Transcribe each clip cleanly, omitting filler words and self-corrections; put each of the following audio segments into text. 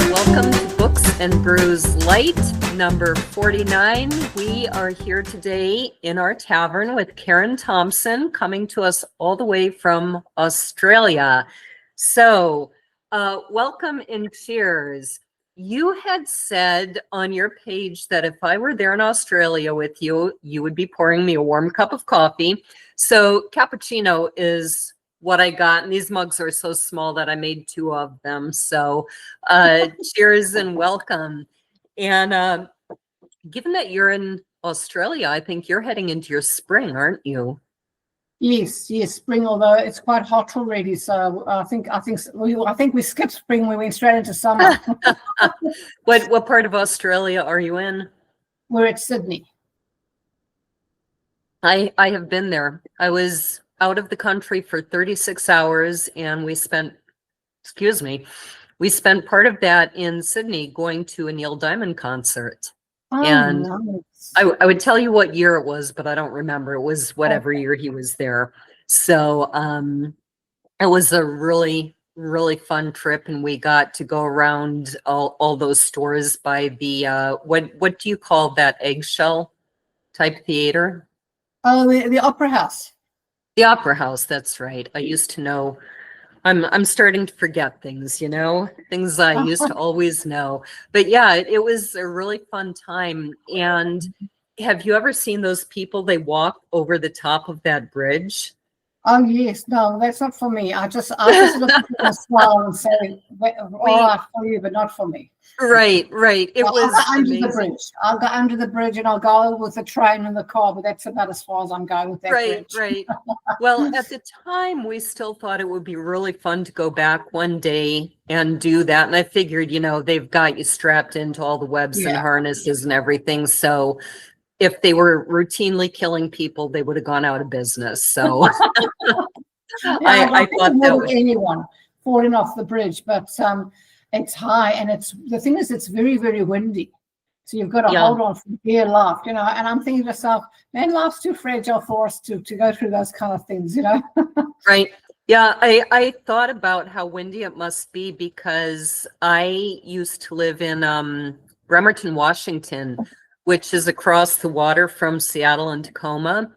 Welcome to Books and Brews Light, number 49. We are here today in our tavern with Karin Thompson, coming to us all the way from Australia. So, welcome and cheers. You had said on your page that if I were there in Australia with you, you would be pouring me a warm cup of coffee. So, cappuccino is what I got, and these mugs are so small that I made two of them. So cheers and welcome. And given that you're in Australia, I think you're heading into your spring, aren't you? Yes, spring. Although it's quite hot already, so I think we skipped spring. We went straight into summer. What part of Australia are you in? We're at Sydney. I have been there. I was out of the country for 36 hours, and we spent part of that in Sydney going to a Neil Diamond concert. Oh, And nice. I would tell you what year it was, but I don't remember. It was whatever year he was there. So it was a really, really fun trip, and we got to go around all those stores by the what do you call that, eggshell type theater? Oh, the Opera House. The Opera House, that's right. I used to know. I'm starting to forget things, things I used to always know. But yeah, it was a really fun time. And have you ever seen those people? They walk over the top of that bridge. Oh yes, no, that's not for me. I just look at them, smile, and say, "All right for you, but not for me." Right. It I'll was go under amazing. the bridge. I'll go under the bridge, and I'll go with the train and the car, but that's about as far as I'm going with that bridge. Right. Well, at the time, we still thought it would be really fun to go back one day and do that. And I figured, they've got you strapped into all the webs and harnesses and everything. So if they were routinely killing people, they would have gone out of business. So I thought that was anyone falling off the bridge, but it's high, and the thing is, it's very, very windy. So you've got to hold on for dear life, and I'm thinking to myself, man, life's too fragile for us to go through those kind of things, Right. Yeah, I thought about how windy it must be, because I used to live in Bremerton, Washington, which is across the water from Seattle and Tacoma.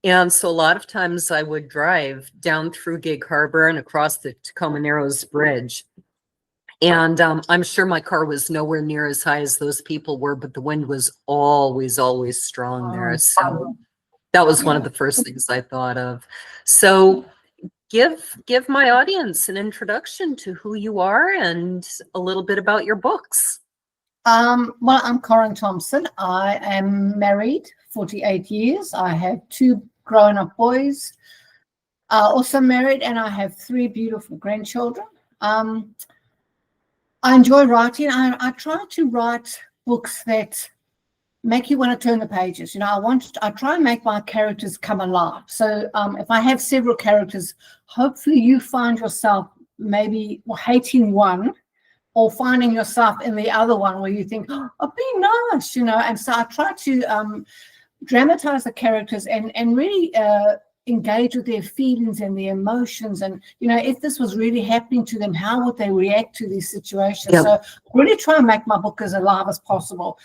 And so a lot of times I would drive down through Gig Harbor and across the Tacoma Narrows Bridge. And I'm sure my car was nowhere near as high as those people were, but the wind was always, always strong there. So that was one of the first things I thought of. So give my audience an introduction to who you are and a little bit about your books. Well, I'm Karin Thompson. I am married 48 years. I have 2 grown-up boys. Also married, and I have 3 beautiful grandchildren. I enjoy writing. I try to write books that make you want to turn the pages. I try and make my characters come alive. So if I have several characters, hopefully you find yourself maybe hating one, or finding yourself in the other one where you think, oh, be nice, And so I try to dramatize the characters and really engage with their feelings and their emotions. And, if this was really happening to them, how would they react to these situations? So really try and make my book as alive as possible,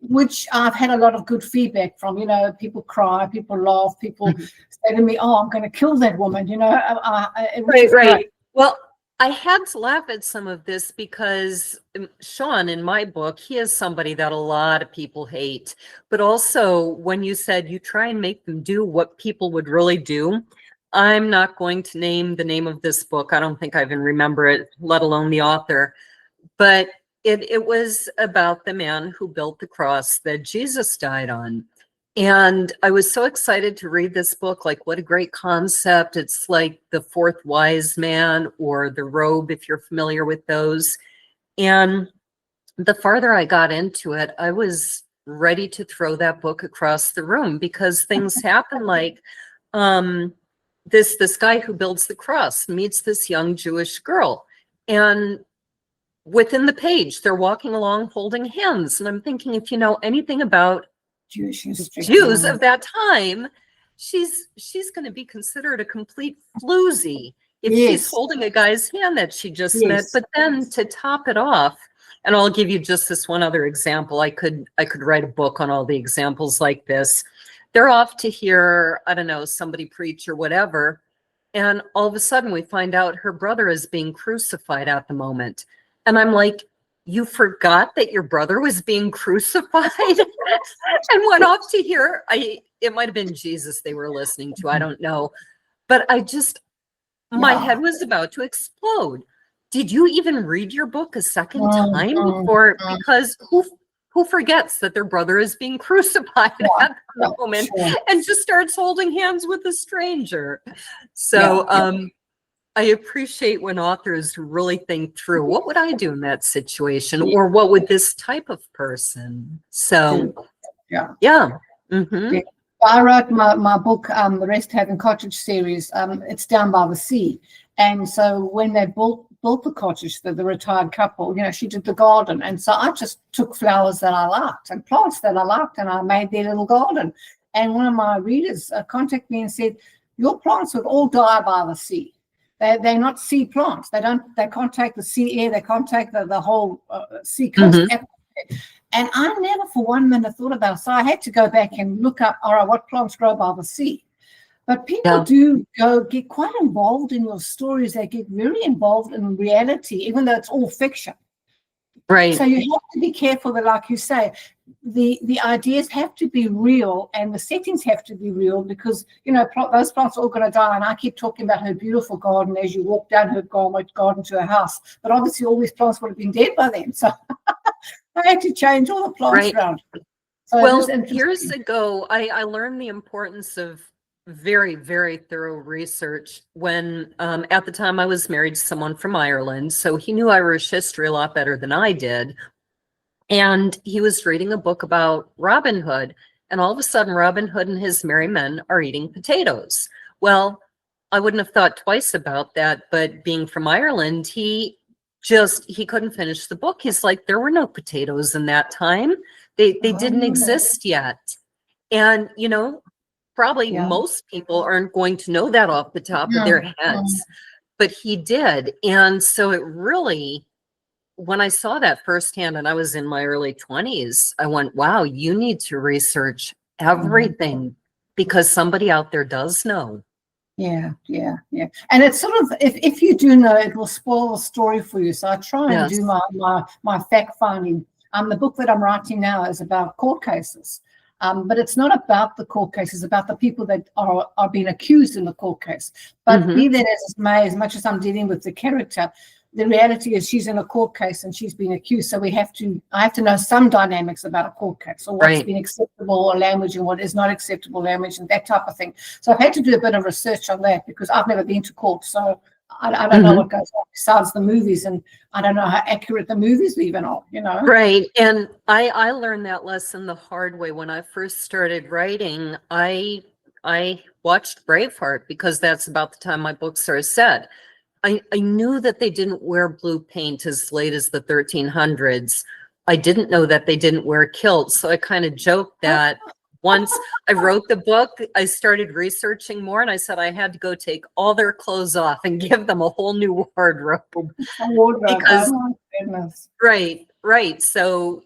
which I've had a lot of good feedback from. People cry, people laugh, people say to me, oh, I'm going to kill that woman, Right. Well, I had to laugh at some of this because Sean, in my book, he is somebody that a lot of people hate. But also, when you said you try and make them do what people would really do, I'm not going to name the name of this book. I don't think I even remember it, let alone the author. But it was about the man who built the cross that Jesus died on. And I was so excited to read this book. Like, what a great concept. It's like the fourth wise man, or the robe, if you're familiar with those. And the farther I got into it, I was ready to throw that book across the room, because things happen like this guy who builds the cross meets this young Jewish girl. And within the page, they're walking along holding hands. And I'm thinking, if you know anything about Jews of that time, she's going to be considered a complete floozy. if she's holding a guy's hand that she just met, but then to top it off, and I'll give you just this one other example. I could write a book on all the examples like this. They're off to hear, I don't know, somebody preach or whatever. And all of a sudden we find out her brother is being crucified at the moment. And I'm like, you forgot that your brother was being crucified and went off to hear, it might have been Jesus they were listening to. I don't know. But my head was about to explode. Did you even read your book a second time before? Because who forgets that their brother is being crucified at the moment and just starts holding hands with a stranger? So I appreciate when authors really think through, what would I do in that situation? Or what would this type of person? So, I wrote my book, The Rest Haven Cottage series. It's down by the sea. And so when they built the cottage, the retired couple, she did the garden. And so I just took flowers that I liked and plants that I liked, and I made their little garden. And one of my readers contacted me and said, your plants would all die by the sea. They're not sea plants. They can't take the sea air. They can't take the whole sea coast. And I never for 1 minute thought about it. So I had to go back and look up, all right, what plants grow by the sea. But people do get quite involved in your stories. They get very involved in reality, even though it's all fiction. Right. So you have to be careful that, like you say, the ideas have to be real and the settings have to be real, because, those plants are all going to die. And I keep talking about her beautiful garden as you walk down her garden to her house. But obviously all these plants would have been dead by then. So I had to change all the plants around. So years ago, I learned the importance of very, very thorough research when at the time I was married to someone from Ireland. So he knew Irish history a lot better than I did. And he was reading a book about Robin Hood. And all of a sudden, Robin Hood and his merry men are eating potatoes. Well, I wouldn't have thought twice about that. But being from Ireland, he couldn't finish the book. He's like, there were no potatoes in that time. They didn't exist yet. And, probably most people aren't going to know that off the top of their heads, but he did. And so it really, when I saw that firsthand, and I was in my early 20s, I went, wow, you need to research everything because somebody out there does know. Yeah. And it's sort of, if you do know, it will spoil the story for you. So I try and do my fact finding. The book that I'm writing now is about court cases. But it's not about the court case. It's about the people that are being accused in the court case. But be that as it may, as much as I'm dealing with the character, the reality is she's in a court case and she's being accused. So I have to know some dynamics about a court case, or what's been acceptable language and what is not acceptable language and that type of thing. So I've had to do a bit of research on that because I've never been to court. So I don't know what goes on besides the movies, and I don't know how accurate the movies even are, Right. And I learned that lesson the hard way. When I first started writing, I watched Braveheart because that's about the time my books are set. I knew that they didn't wear blue paint as late as the 1300s. I didn't know that they didn't wear kilts. So I kind of joked that once I wrote the book, I started researching more, and I said I had to go take all their clothes off and give them a whole new wardrobe. Because, right. So,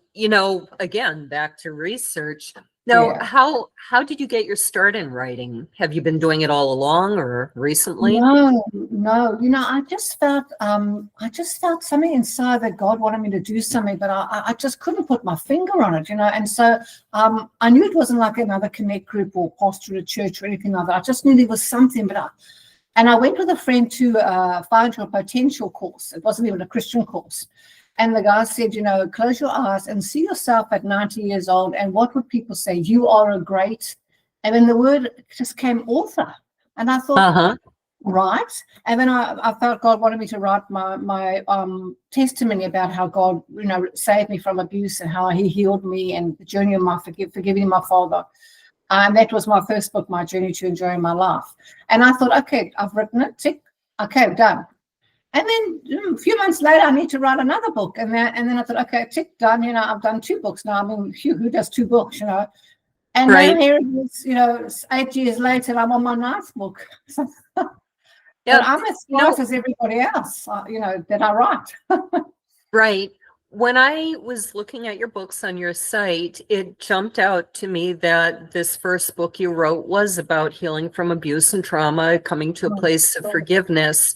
again, back to research. Now, how did you get your start in writing? Have you been doing it all along or recently? No. I just felt something inside that God wanted me to do something, but I just couldn't put my finger on it, And so I knew it wasn't like another connect group or pastor at a church or anything like that. I just knew there was something, and I went with a friend to Find Your Potential course. It wasn't even a Christian course. And the guy said, close your eyes and see yourself at 90 years old. And what would people say? You are a great. And then the word just came author. And I thought, right. And then I felt God wanted me to write my testimony about how God, saved me from abuse and how he healed me and the journey of my forgiving my father. And that was my first book, My Journey to Enjoying My Life. And I thought, okay, I've written it. Tick. Okay, done. And then a few months later, I need to write another book. And then I thought, okay, tick, done. I've done 2 books now. I mean, who does 2 books, And then here it is, 8 years later, I'm on my 9th book. But Yeah. I'm as smart as everybody else, that I write. Right. When I was looking at your books on your site, it jumped out to me that this first book you wrote was about healing from abuse and trauma, coming to a place of forgiveness.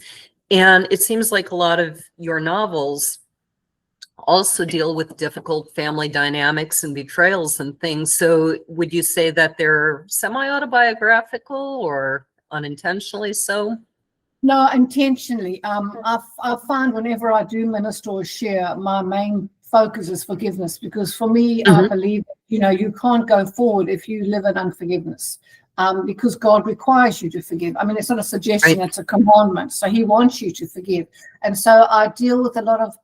And it seems like a lot of your novels also deal with difficult family dynamics and betrayals and things. So would you say that they're semi-autobiographical or unintentionally so? No, intentionally. I find whenever I do minister or share, my main focus is forgiveness, because for me, I believe, you can't go forward if you live in unforgiveness, because God requires you to forgive. I mean, it's not a suggestion, it's a commandment. So he wants you to forgive. And so I deal with a lot of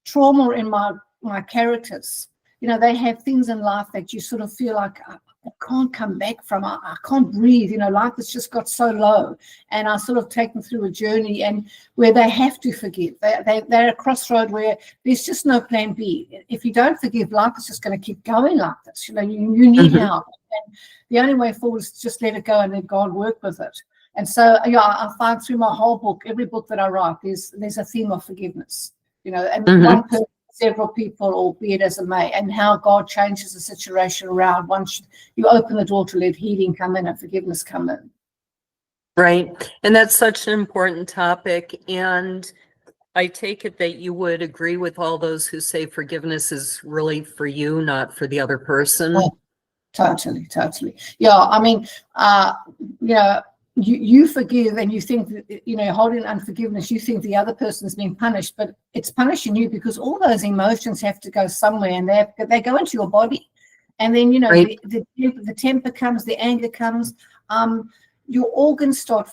trauma in my characters. They have things in life that you sort of feel like, I can't come back from. I can't breathe. Life has just got so low, and I sort of take them through a journey, and where they have to forgive. They're at a crossroad where there's just no plan B. If you don't forgive, life is just going to keep going like this. You need help, and the only way forward is to just let it go and let God work with it. And so, I find through my whole book, every book that I write, there's a theme of forgiveness. And one person, several people, or be it as it may, and how God changes the situation around once you open the door to let healing come in and forgiveness come in. Right. And that's such an important topic. And I take it that you would agree with all those who say forgiveness is really for you, not for the other person. Oh, totally. Yeah, I mean, you forgive, and you think that, holding unforgiveness, you think the other person's being punished, but it's punishing you, because all those emotions have to go somewhere, and they go into your body. And then, the temper comes, the anger comes, your organs start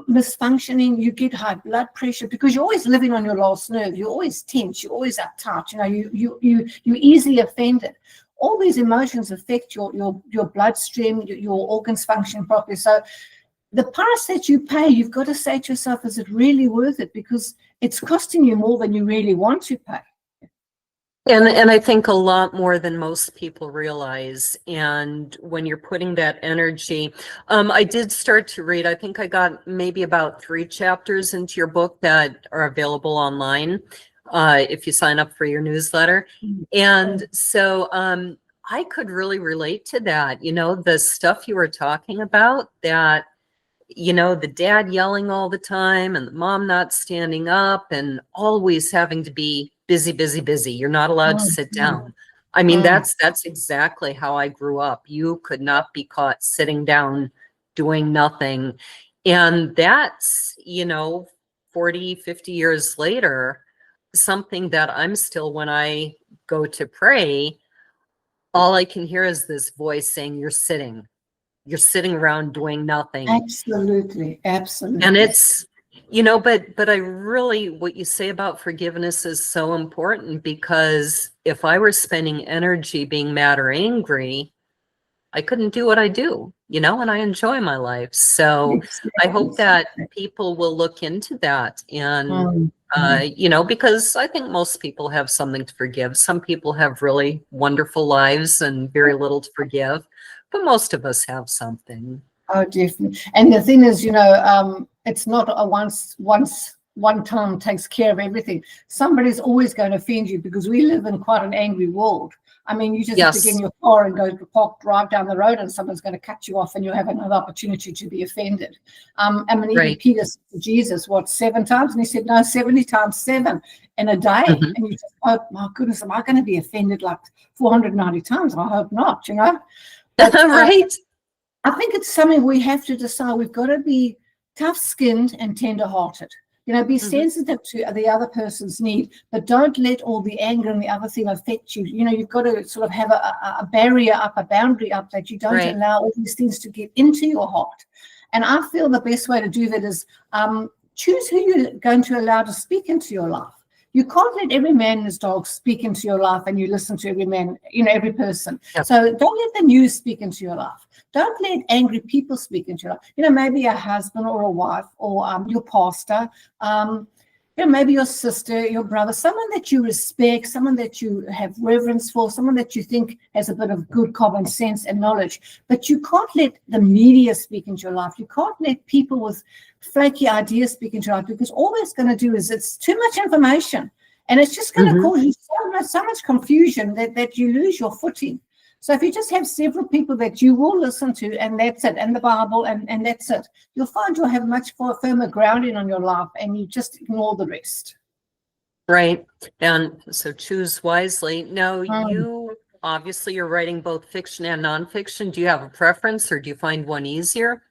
misfunctioning, you get high blood pressure, because you're always living on your last nerve, you're always tense, you're always uptight, you're easily offended. All these emotions affect your bloodstream, your organs function properly. So the price that you pay, you've got to say to yourself, is it really worth it? Because it's costing you more than you really want to pay. And I think a lot more than most people realize. And when you're putting that energy, I did start to read, I think I got maybe about 3 chapters into your book that are available online if you sign up for your newsletter. And so I could really relate to that, the stuff you were talking about, that the dad yelling all the time and the mom not standing up and always having to be busy. You're not allowed to sit down. I mean, that's exactly how I grew up. You could not be caught sitting down doing nothing. And that's, 40, 50 years later, something that I'm still, when I go to pray, all I can hear is this voice saying, you're sitting around doing nothing. Absolutely. And it's, but I really, what you say about forgiveness is so important, because if I were spending energy being mad or angry, I couldn't do what I do, and I enjoy my life. So I hope that people will look into that, and, because I think most people have something to forgive. Some people have really wonderful lives and very little to forgive, but most of us have something. Oh, definitely. And the thing is, it's not a one time takes care of everything. Somebody's always going to offend you, because we live in quite an angry world. I mean, you just have to get in your car and go to park, drive down the road, and someone's going to cut you off, and you'll have another opportunity to be offended. I mean, even Peter said to Jesus, 7 times? And he said, no, 70 times 7 in a day. And you just hope, my goodness, am I going to be offended like 490 times? I hope not, But, right. I think it's something we have to decide. We've got to be tough-skinned and tender-hearted. Be sensitive to the other person's need, but don't let all the anger and the other thing affect you. You've got to sort of have a barrier up, a boundary up, that you don't allow all these things to get into your heart. And I feel the best way to do that is choose who you're going to allow to speak into your life. You can't let every man and his dog speak into your life, and you listen to every man, every person. Yep. So don't let the news speak into your life. Don't let angry people speak into your life. Maybe a husband or a wife or your pastor. maybe your sister, your brother, someone that you respect, someone that you have reverence for, someone that you think has a bit of good common sense and knowledge. But you can't let the media speak into your life. You can't let people with flaky ideas speak into your life, because all that's going to do is, it's too much information. And it's just going to cause you so much confusion that you lose your footing. So if you just have several people that you will listen to, and that's it, and the Bible, and that's it, you'll find you'll have much firmer grounding on your life, and you just ignore the rest. Right. And so choose wisely. Now, you obviously you're writing both fiction and nonfiction. Do you have a preference, or do you find one easier?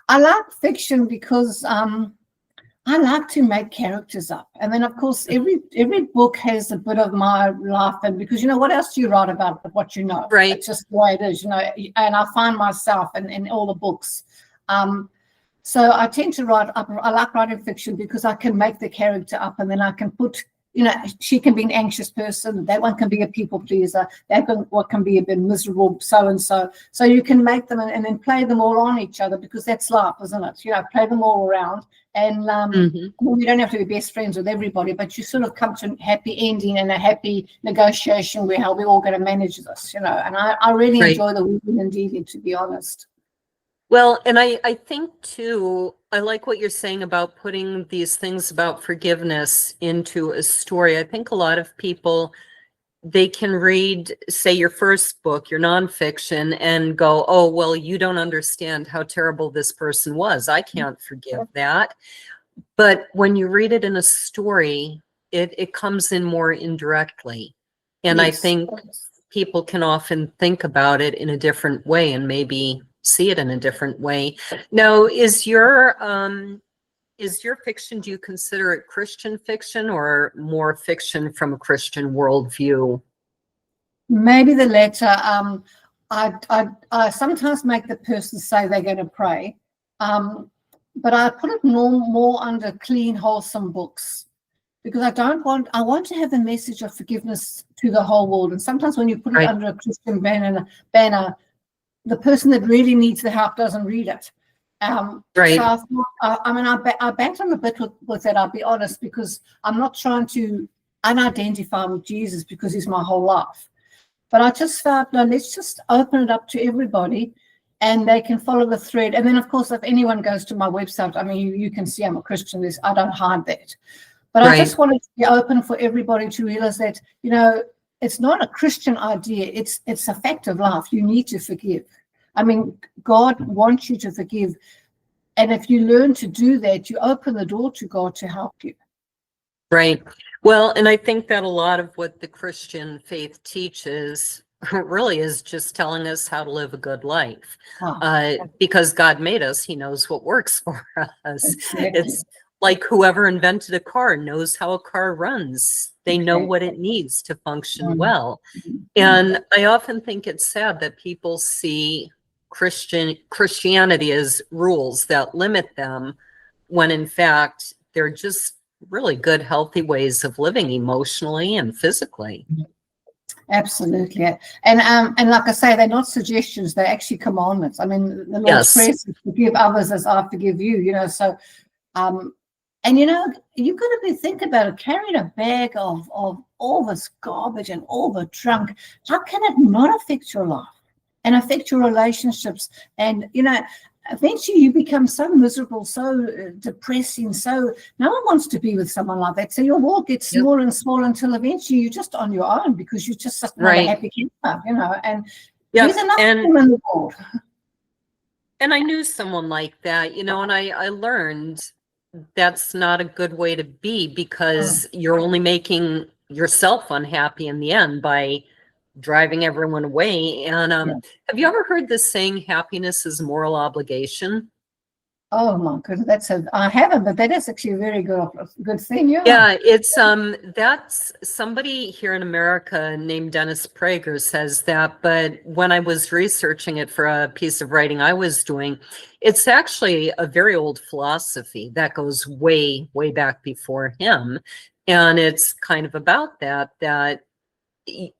I like fiction because I like to make characters up. And then, of course, every book has a bit of my life. And because, what else do you write about but what you know? Right. It's just the way it is, and I find myself in all the books. So I tend to write up. I like writing fiction because I can make the character up, and then I can put, she can be an anxious person. That one can be a people pleaser. That one can be a bit miserable, so-and-so. So you can make them and then play them all on each other, because that's life, isn't it? Play them all around. And you don't have to be best friends with everybody, but you sort of come to a happy ending and a happy negotiation where how we're all going to manage this, And I really enjoy the weaving and dealing, to be honest. Well, and I think too, I like what you're saying about putting these things about forgiveness into a story. I think a lot of people, they can read, say, your first book, your nonfiction, and go, oh, well, you don't understand how terrible this person was. I can't forgive that. But when you read it in a story, it comes in more indirectly. And I think people can often think about it in a different way and maybe see it in a different way. Now, is your fiction, do you consider it Christian fiction or more fiction from a Christian worldview? Maybe the latter. I sometimes make the person say they're going to pray, but I put it more under clean, wholesome books, because I want to have the message of forgiveness to the whole world. And sometimes when you put it under a Christian banner, the person that really needs the help doesn't read it. So I thought, I battle a bit with that, I'll be honest, because I'm not trying to unidentify with Jesus because he's my whole life. But I just felt, no, let's just open it up to everybody, and they can follow the thread. And then, of course, if anyone goes to my website, you can see I'm a Christian. I don't hide that. But I just wanted to be open for everybody to realize that, it's not a Christian idea. It's a fact of life. You need to forgive. God wants you to forgive. And if you learn to do that, you open the door to God to help you. Right. Well, and I think that a lot of what the Christian faith teaches really is just telling us how to live a good life. Because God made us, he knows what works for us. Exactly. It's like whoever invented a car knows how a car runs. They know what it needs to function well. And I often think it's sad that people see Christianity as rules that limit them, when in fact they're just really good, healthy ways of living emotionally and physically. Absolutely. And like I say, they're not suggestions, they're actually commandments. The Lord's Prayer says, forgive others as I forgive you, so and you've got to think about it, carrying a bag of all this garbage and all the junk. How can it not affect your life and affect your relationships? And eventually you become so miserable, so depressing, so no one wants to be with someone like that. So your walk gets smaller and smaller until eventually you're just on your own, because you're just not a happy camper, and there's enough in the world. And I knew someone like that, and I learned that's not a good way to be, because you're only making yourself unhappy in the end by driving everyone away. And have you ever heard this saying, happiness is moral obligation? Oh my goodness, I haven't, but that is actually a very good thing. Yeah, it's that's somebody here in America named Dennis Prager says that, but when I was researching it for a piece of writing I was doing, it's actually a very old philosophy that goes way, way back before him. And it's kind of about that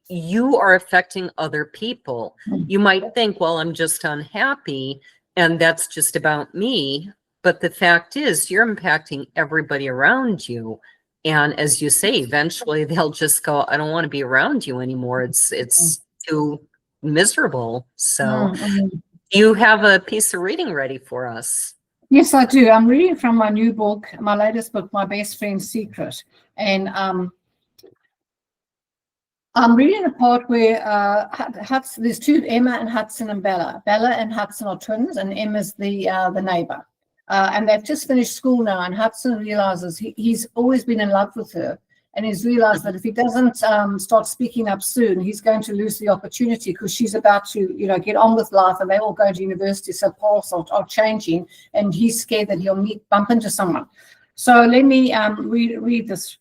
you are affecting other people. You might think, well, I'm just unhappy and that's just about me. But the fact is, you're impacting everybody around you. And as you say, eventually they'll just go, I don't want to be around you anymore. It's too miserable. So you have a piece of reading ready for us. Yes, I do. I'm reading from my new book, my latest book, My Best Friend's Secret. And I'm reading a part where there's two, Emma and Hudson and Bella. Bella and Hudson are twins, and Emma's the neighbor. And they've just finished school now, and Hudson realizes he's always been in love with her, and he's realized that if he doesn't start speaking up soon, he's going to lose the opportunity because she's about to, get on with life, and they all go to university, so paths are changing, and he's scared that he'll bump into someone. So let me read this.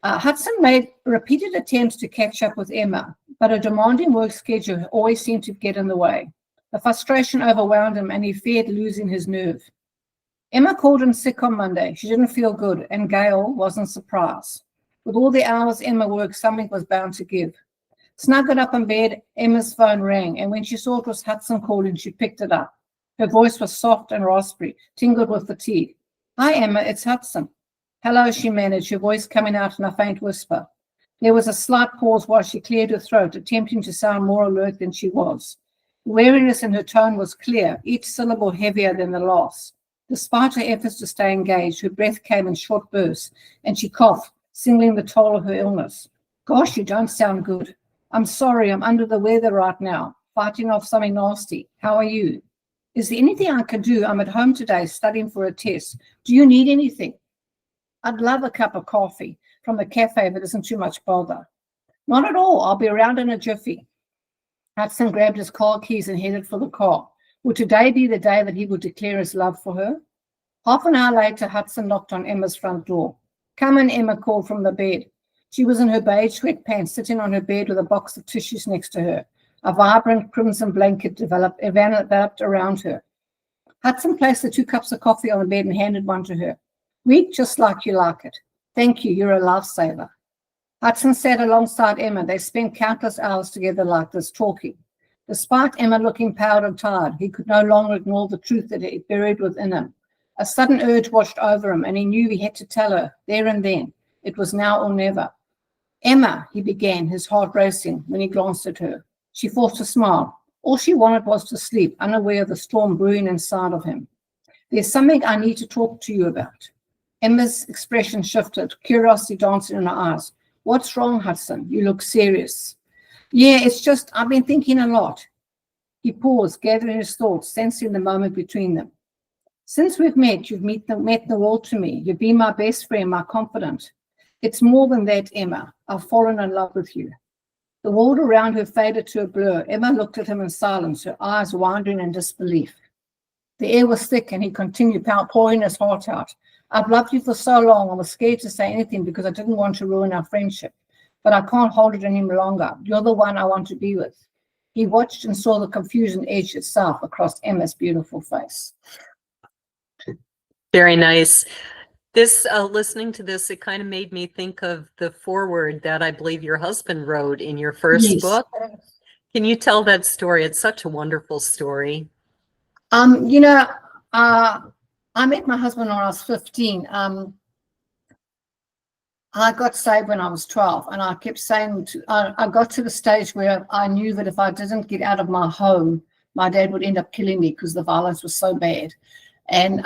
Hudson made repeated attempts to catch up with Emma, but a demanding work schedule always seemed to get in the way. The frustration overwhelmed him, and he feared losing his nerve. Emma called in sick on Monday. She didn't feel good, and Gail wasn't surprised. With all the hours Emma worked, something was bound to give. Snuggled up in bed, Emma's phone rang, and when she saw it was Hudson calling, she picked it up. Her voice was soft and raspberry, tingled with fatigue. Hi, Emma, it's Hudson. Hello, she managed, her voice coming out in a faint whisper. There was a slight pause while she cleared her throat, attempting to sound more alert than she was. The weariness in her tone was clear, each syllable heavier than the last. Despite her efforts to stay engaged, her breath came in short bursts, and she coughed, signaling the toll of her illness. Gosh, you don't sound good. I'm sorry, I'm under the weather right now, fighting off something nasty. How are you? Is there anything I can do? I'm at home today studying for a test. Do you need anything? I'd love a cup of coffee from the cafe if it isn't too much bother. Not at all. I'll be around in a jiffy. Hudson grabbed his car keys and headed for the car. Would today be the day that he would declare his love for her? Half an hour later, Hudson knocked on Emma's front door. Come in, Emma called from the bed. She was in her beige sweatpants, sitting on her bed with a box of tissues next to her. A vibrant crimson blanket developed around her. Hudson placed the 2 cups of coffee on the bed and handed one to her. Weak, just like you like it. Thank you, you're a lifesaver. Hudson sat alongside Emma. They spent countless hours together like this, talking. Despite Emma looking pale and tired, he could no longer ignore the truth that he buried within him. A sudden urge washed over him, and he knew he had to tell her, there and then. It was now or never. Emma, he began, his heart racing, when he glanced at her. She forced a smile. All she wanted was to sleep, unaware of the storm brewing inside of him. There's something I need to talk to you about. Emma's expression shifted, curiosity dancing in her eyes. What's wrong, Hudson? You look serious. Yeah, it's just, I've been thinking a lot. He paused, gathering his thoughts, sensing the moment between them. Since we've met, you've meant the world to me. You've been my best friend, my confidant. It's more than that, Emma. I've fallen in love with you. The world around her faded to a blur. Emma looked at him in silence, her eyes wandering in disbelief. The air was thick, and he continued, pouring his heart out. I've loved you for so long, I was scared to say anything because I didn't want to ruin our friendship. But I can't hold it any longer. You're the one I want to be with. He watched and saw the confusion edge itself across Emma's beautiful face. Very nice. This, listening to this, it kind of made me think of the foreword that I believe your husband wrote in your first book. Can you tell that story? It's such a wonderful story. I met my husband when I was 15. I got saved when I was 12, and I kept saying, I got to the stage where I knew that if I didn't get out of my home, my dad would end up killing me because the violence was so bad. And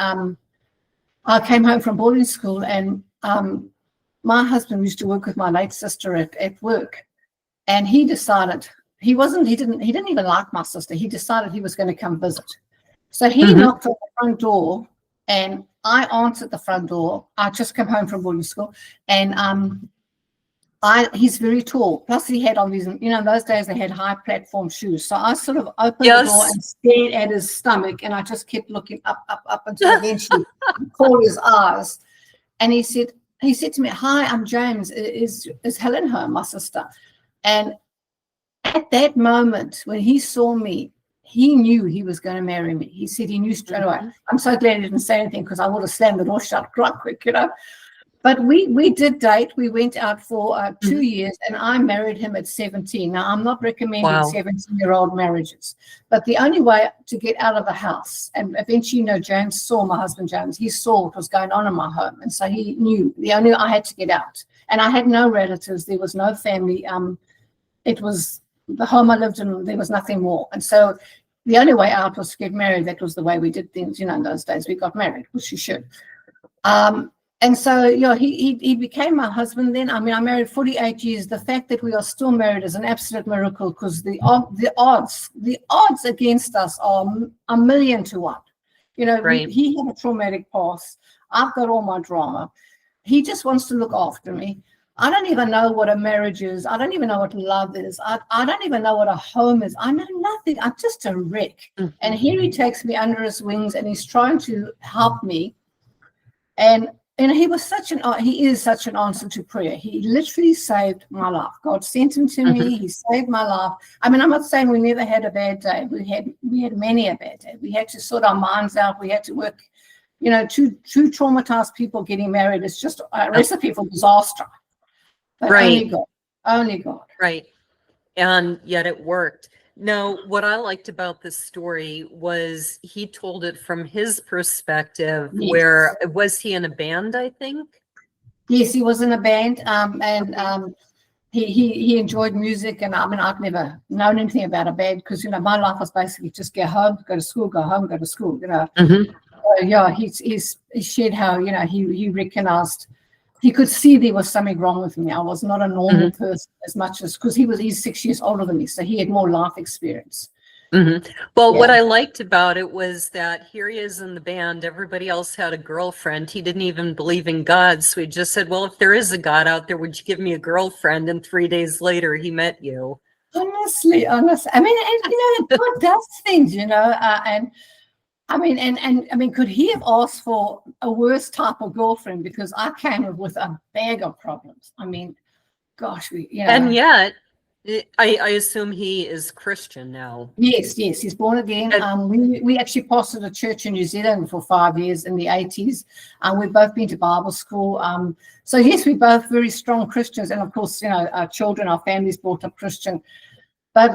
I came home from boarding school, and my husband used to work with my late sister at work, and he decided he didn't even like my sister. He decided he was going to come visit. So he knocked on the front door, and I answered the front door. I just come home from boarding school, and he's very tall. Plus, he had on these, in those days they had high platform shoes. So I sort of opened the door and stared at his stomach, and I just kept looking up until eventually he caught his eyes. And he said to me, "Hi, I'm James. Is Helen home, my sister?" And at that moment, when he saw me, he knew he was going to marry me. He said he knew straight away. I'm so glad he didn't say anything because I would have slammed the door shut quite quick, But we did date. We went out for 2 years, and I married him at 17. Now, I'm not recommending Wow. 17-year-old marriages, but the only way to get out of the house, and eventually, James saw, my husband James, he saw what was going on in my home, and so he knew I had to get out. And I had no relatives. There was no family. It was the home I lived in. There was nothing more. And so the only way out was to get married. That was the way we did things, in those days. We got married, which you should. And so, he became my husband then. I mean, I married 48 years. The fact that we are still married is an absolute miracle, because the odds against us are a million to one. Right. He had a traumatic past. I've got all my drama. He just wants to look after me. I don't even know what a marriage is. I don't even know what love is. I don't even know what a home is. I know nothing. I'm just a wreck. Mm-hmm. And here he takes me under his wings, and he's trying to help me. And he is such an answer to prayer. He literally saved my life. God sent him to me. He saved my life. I mean, I'm not saying we never had a bad day. We had many a bad day. We had to sort our minds out. We had to work. Two traumatized people getting married is just a recipe for disaster. But right. Only God. Right. And yet it worked. Now, what I liked about this story was he told it from his perspective. Yes. Where was he in a band, I think? Yes, he was in a band, and he enjoyed music. And I mean, I've never known anything about a band, because my life was basically just get home, go to school, go home, go to school. He shared how he recognized. He could see there was something wrong with me. I was not a normal person, as much as, because he's 6 years older than me, so he had more life experience. Well, what I liked about it was that here he is in the band. Everybody else had a girlfriend. He didn't even believe in God, so he just said, well, if there is a God out there, would you give me a girlfriend? And 3 days later, he met you. Honestly. I mean, and God does things, and I mean, could he have asked for a worse type of girlfriend? Because I came with a bag of problems. I mean, gosh, And yet, I assume he is Christian now. Yes, he's born again. We actually pastored a church in New Zealand for 5 years in the 80s. We've both been to Bible school. So yes, we're both very strong Christians, and of course, our children, our families brought up Christian. But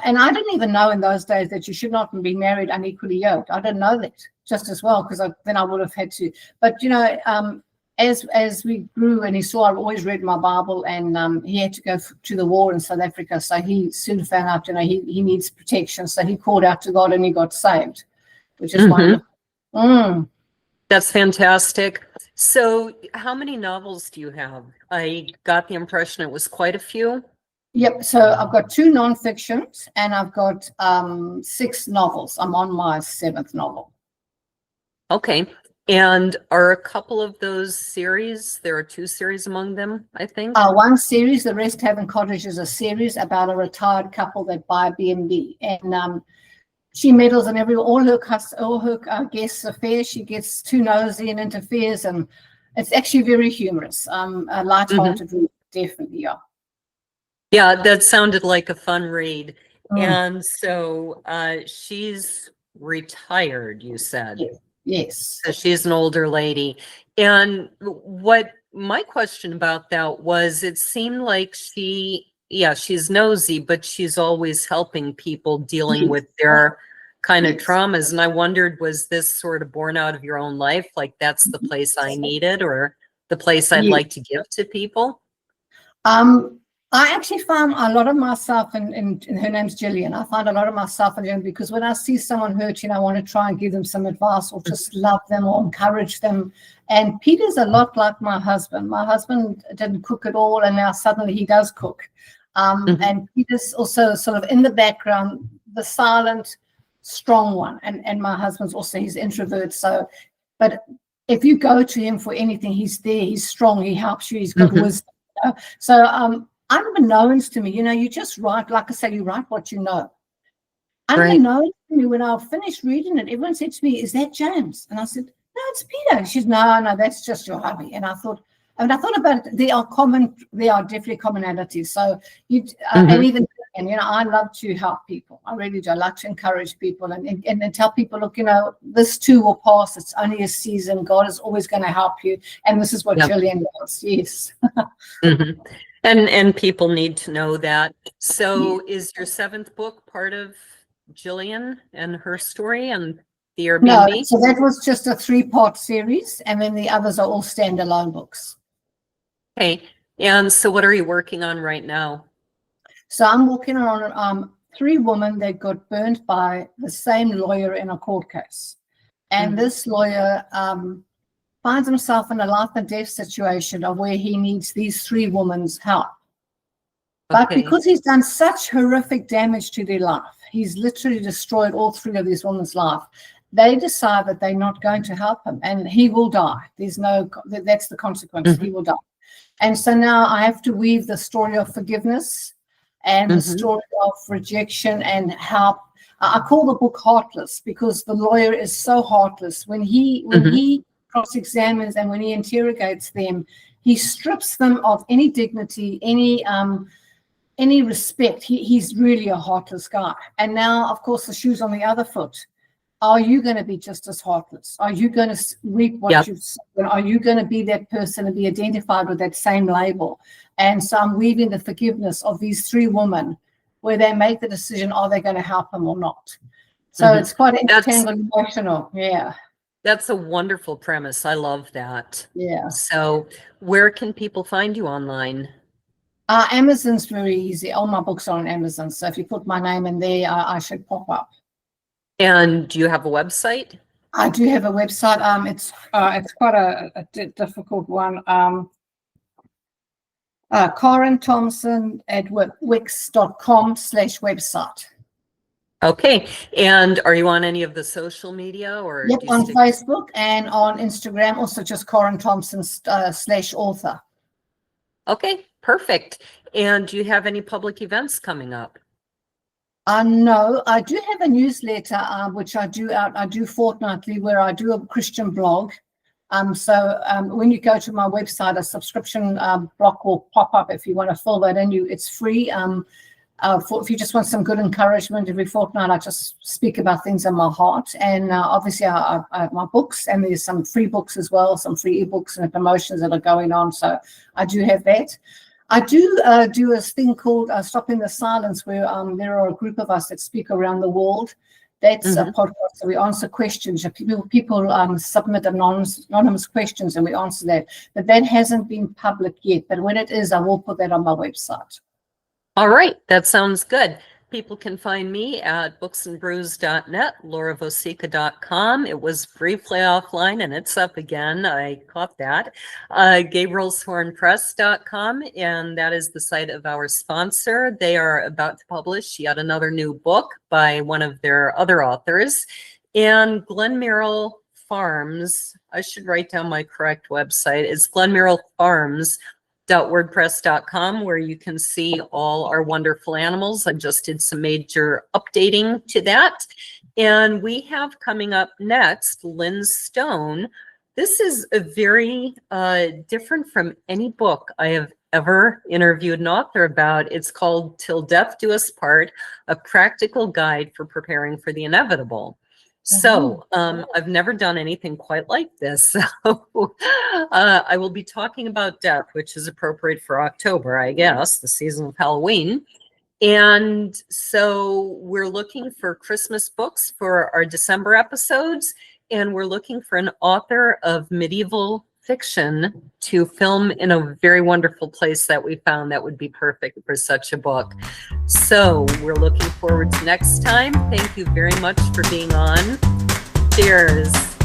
and I didn't even know in those days that you should not be married unequally yoked. I didn't know that just as well, because then I would have had to. But as we grew, and he saw I always read my Bible, and he had to go to the war in South Africa, so he soon found out he needs protection. So he called out to God, and he got saved, which is wonderful. That's fantastic. So how many novels do you have? I got the impression it was quite a few. Yep. So I've got 2 nonfictions, and I've got 6 novels. I'm on my 7th novel. Okay. And are a couple of those series? There are 2 series among them, I think. One series, The Rest Haven Cottage, is a series about a retired couple that buy a B&B, and she meddles in all her guests' affairs. She gets too nosy and interferes, and it's actually very humorous. A light-hearted read, definitely. Yeah, that sounded like a fun read. And so she's retired, you said. Yes. So she's an older lady. And what my question about that was, it seemed like she's nosy, but she's always helping people dealing with their kind of traumas. And I wondered, was this sort of born out of your own life? Like, that's the place I needed, or the place I'd like to give to people? I actually found a lot of myself in her name's Gillian. I find a lot of myself in Gillian, because when I see someone hurt, I want to try and give them some advice, or just love them or encourage them. And Peter's a lot like my husband. My husband didn't cook at all, and now suddenly he does cook. And Peter's also sort of in the background, the silent, strong one. And my husband's also, he's introvert. So, but if you go to him for anything, he's there, he's strong, he helps you, he's got wisdom. So, unbeknownst to me, you just write, like I say, you write what you know. Unbeknownst to me, when I finished reading it, everyone said to me, "Is that James?" And I said, "No, it's Peter." She said, "No, that's just your hubby." And I thought about it, there are definitely commonalities. So and even And, I love to help people. I really do. I like to encourage people and tell people, look, this too will pass. It's only a season. God is always going to help you. And this is what Jillian does. Yes. Mm-hmm. And people need to know that. So is your 7th book part of Jillian and her story and the Airbnb? No, so that was just a 3-part series. And then the others are all standalone books. Okay. And so what are you working on right now? So I'm working on 3 women that got burned by the same lawyer in a court case. And this lawyer finds himself in a life and death situation of where he needs these 3 women's help. But because he's done such horrific damage to their life, he's literally destroyed all 3 of these women's life, they decide that they're not going to help him and he will die. That's the consequence. He will die. And so now I have to weave the story of forgiveness and the story of rejection and help. I call the book Heartless because the lawyer is so heartless. When he cross-examines and when he interrogates them, he strips them of any dignity, any respect. He's really a heartless guy. And now, of course, the shoe's on the other foot. Are you going to be just as heartless? Are you going to reap what you've sown? Are you going to be that person and be identified with that same label? And so I'm weaving the forgiveness of these 3 women where they make the decision, are they going to help him or not? So it's quite entangled, emotional. Yeah. That's a wonderful premise. I love that. Yeah. So where can people find you online? Amazon's very easy. All my books are on Amazon. So if you put my name in there, I should pop up. And do you have a website? I do have a website. It's quite a difficult one. Karin Thompson at wix.com/website. Okay. And are you on any of the social media or? Yep, on Facebook and on Instagram, also just Karin Thompson /author. Okay, perfect. And do you have any public events coming up? No, I do have a newsletter, which I do fortnightly, where I do a Christian blog. So when you go to my website, a subscription block will pop up if you want to fill that in. It's free. If you just want some good encouragement every fortnight, I just speak about things in my heart. And obviously I have my books, and there's some free books as well, some free ebooks and promotions that are going on. So I do have that. I do do a thing called Stopping the Silence, where there are a group of us that speak around the world. That's a podcast. So we answer questions. People submit anonymous questions and we answer that. But that hasn't been public yet. But when it is, I will put that on my website. All right. That sounds good. People can find me at booksandbrews.net, lauravosica.com. It was briefly offline and it's up again. I caught that. GabrielshornPress.com, and that is the site of our sponsor. They are about to publish yet another new book by one of their other authors. And Glenmerrill Farms, I should write down my correct website. It's glenmerrillfarms.wordpress.com, where you can see all our wonderful animals. I just did some major updating to that. And we have coming up next, Lynn Stone. This is a very different from any book I have ever interviewed an author about. It's called Till Death Do Us Part, a practical guide for preparing for the inevitable. So I've never done anything quite like this. So I will be talking about death, which is appropriate for October, I guess, the season of Halloween. And so we're looking for Christmas books for our December episodes. And we're looking for an author of medieval fiction to film in a very wonderful place that we found that would be perfect for such a book. So we're looking forward to next time. Thank you very much for being on. Cheers.